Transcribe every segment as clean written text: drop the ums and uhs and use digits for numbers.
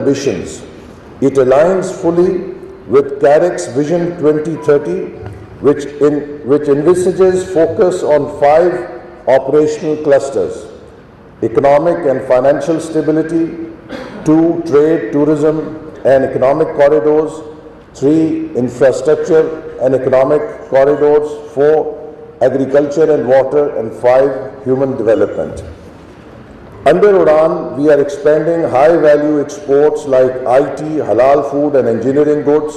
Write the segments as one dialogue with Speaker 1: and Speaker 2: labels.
Speaker 1: ambitions. It aligns fully with CAREC's Vision 2030, which envisages focus on 5 operational clusters: economic and financial stability, 2, trade, tourism and economic corridors, 3, infrastructure and economic corridors, 4, agriculture and water, and 5, human development. Under UDAN, we are expanding high-value exports like IT, halal food and engineering goods.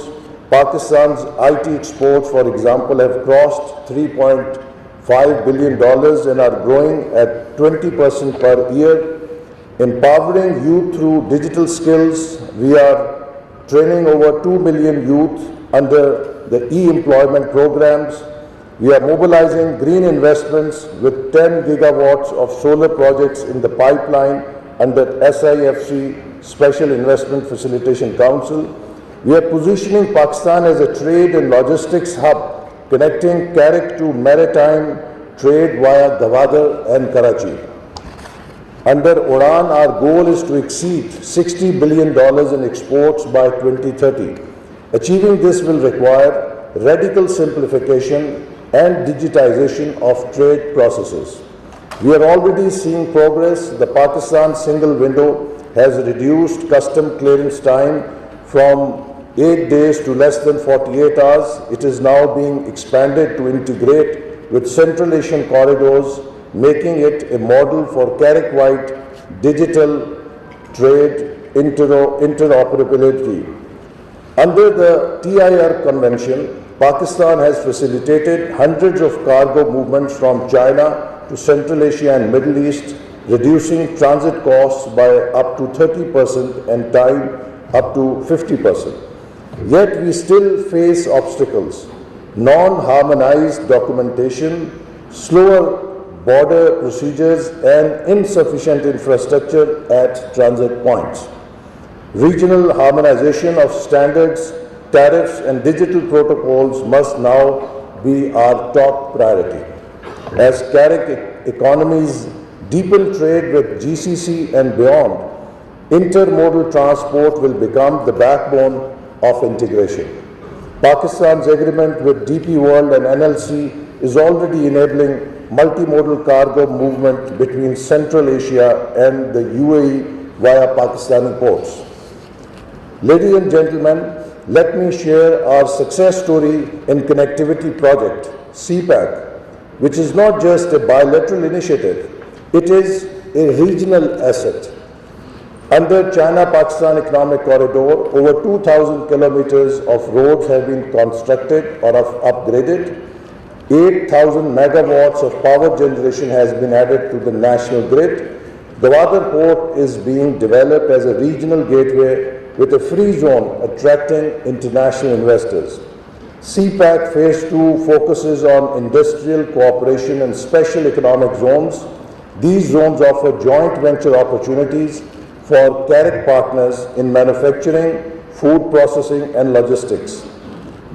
Speaker 1: Pakistan's IT exports, for example, have crossed $3.5 billion and are growing at 20% per year. Empowering youth through digital skills, we are training over 2 million youth under the e-employment programs. We are mobilizing green investments with 10 gigawatts of solar projects in the pipeline under SIFC, Special Investment Facilitation Council. We are positioning Pakistan as a trade and logistics hub, connecting CAREC to maritime trade via Gwadar and Karachi. Under UDAN, our goal is to exceed $60 billion in exports by 2030. Achieving this will require radical simplification and digitization of trade processes. We are already seeing progress. The Pakistan single window has reduced custom clearance time from 8 days to less than 48 hours. It is now being expanded to integrate with Central Asian corridors, making it a model for CAREC-wide digital trade interoperability. Under the TIR Convention, Pakistan has facilitated hundreds of cargo movements from China to Central Asia and Middle East, reducing transit costs by up to 30% and time up to 50%. Yet we still face obstacles: non-harmonized documentation, slower border procedures, and insufficient infrastructure at transit points. Regional harmonization of standards, tariffs and digital protocols must now be our top priority. As CAREC economies deepen trade with GCC and beyond, intermodal transport will become the backbone of integration. Pakistan's agreement with DP World and NLC is already enabling multimodal cargo movement between Central Asia and the UAE via Pakistani ports. Ladies and gentlemen, let me share our success story in connectivity project, CPAC, which is not just a bilateral initiative, it is a regional asset. Under China-Pakistan Economic Corridor, over 2,000 kilometers of roads have been constructed or upgraded. 8,000 megawatts of power generation has been added to the national grid. Gwadar Port is being developed as a regional gateway with a free zone attracting international investors. CPAC Phase 2 focuses on industrial cooperation and special economic zones. These zones offer joint venture opportunities for CAREC partners in manufacturing, food processing and logistics.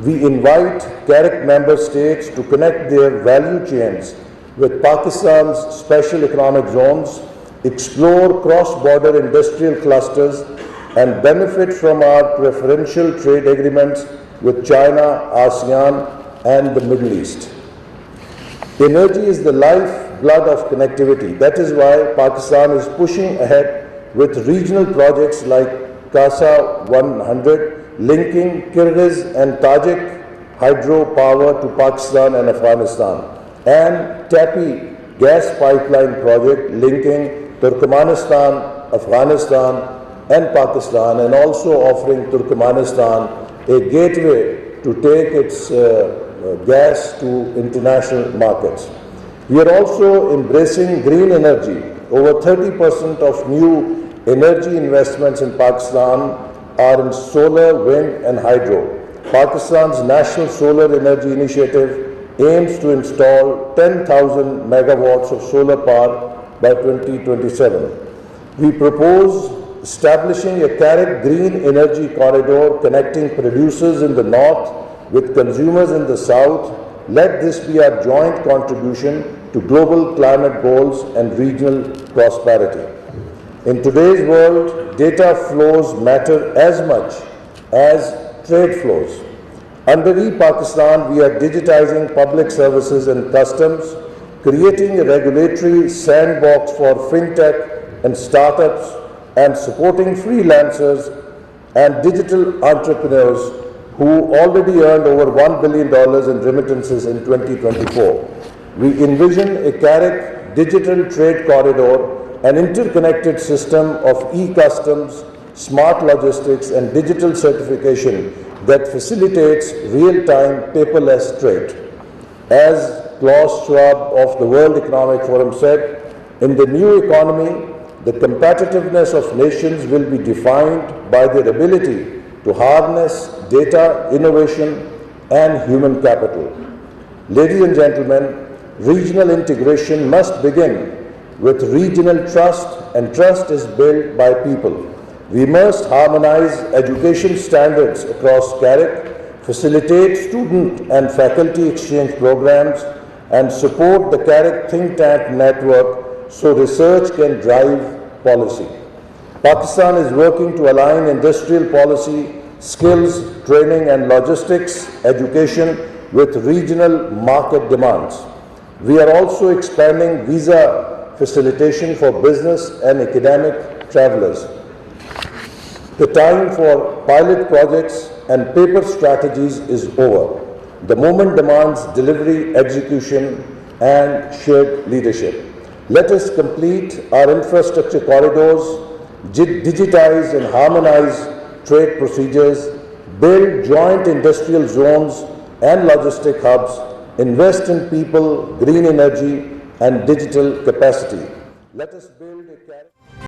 Speaker 1: We invite CAREC member states to connect their value chains with Pakistan's special economic zones, explore cross-border industrial clusters, and benefit from our preferential trade agreements with China, ASEAN, and the Middle East. Energy is the lifeblood of connectivity. That is why Pakistan is pushing ahead with regional projects like CASA 100, linking Kyrgyz and Tajik hydropower to Pakistan and Afghanistan, and TAPI gas pipeline project linking Turkmenistan, Afghanistan, and Pakistan, and also offering Turkmenistan a gateway to take its gas to international markets. We are also embracing green energy. Over 30% of new energy investments in Pakistan are in solar, wind and hydro. Pakistan's National Solar Energy Initiative aims to install 10,000 megawatts of solar power by 2027. We propose establishing a CAREC green energy corridor connecting producers in the north with consumers in the south. Let this be our joint contribution to global climate goals and regional prosperity. In today's world, data flows matter as much as trade flows. Under e-Pakistan, we are digitizing public services and customs, creating a regulatory sandbox for fintech and startups, and supporting freelancers and digital entrepreneurs who already earned over $1 billion in remittances in 2024. We envision a CAREC digital trade corridor, an interconnected system of e-customs, smart logistics, and digital certification that facilitates real-time paperless trade. As Klaus Schwab of the World Economic Forum said, in the new economy, the competitiveness of nations will be defined by their ability to harness data, innovation, and human capital. Ladies and gentlemen, regional integration must begin with regional trust, and trust is built by people. We must harmonize education standards across CAREC, facilitate student and faculty exchange programs, and support the CAREC think tank network so research can drive policy. Pakistan is working to align industrial policy, skills, training, and logistics education with regional market demands. We are also expanding visa facilitation for business and academic travelers. The time for pilot projects and paper strategies is over. The moment demands delivery, execution, and shared leadership. Let us complete our infrastructure corridors, digitize and harmonize trade procedures, build joint industrial zones and logistic hubs, invest in people, green energy, and digital capacity. Let us build